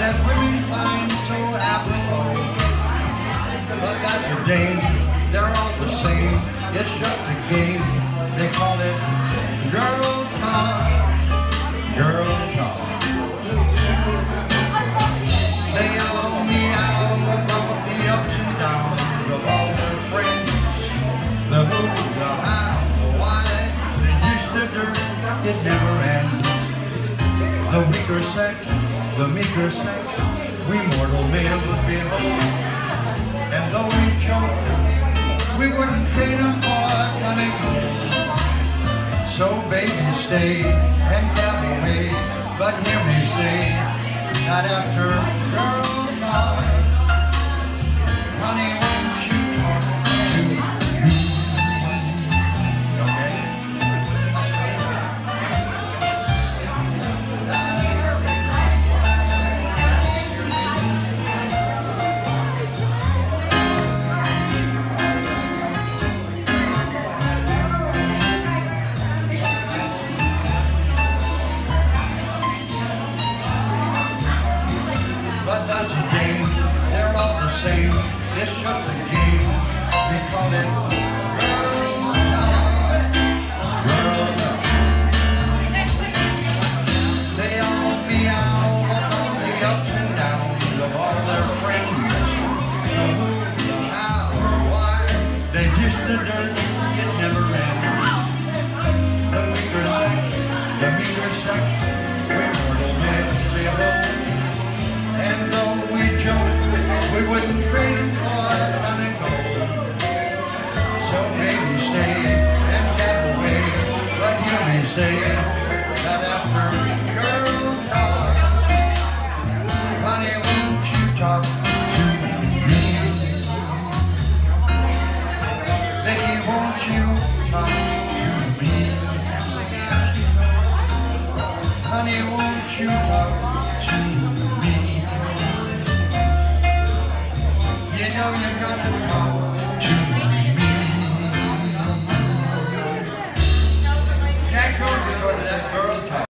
that women find so apropos. But that's a dame, they're all the same. It's just a game, they call it girl talk. Girl talk. They all meow about the ups and downs of all their friends. The who, the how, the why, the dish, the dirt, it never ends. The weaker sex, the meeker sex, we mortal males behold. And though we choke, we wouldn't trade them for a ton of gold. So baby stay and get away, but hear me say that after girl talk, honey, won't you talk to me? Okay? But that's a game, they're all the same. It's just a game, we call it girl talk. Girl talk. They all meow about the ups and downs of all their friends. The who, the how, the why, they dish the dirt, it never ends. The weaker sex, the meager sex, we mortal males behold. And though we joke, we wouldn't trade him for a ton of gold. So baby stay and get away, but you may say that after girl talk, honey, won't you talk to me? Vicky, won't you talk to me? Honey, won't you talk to me? You know you're gonna talk.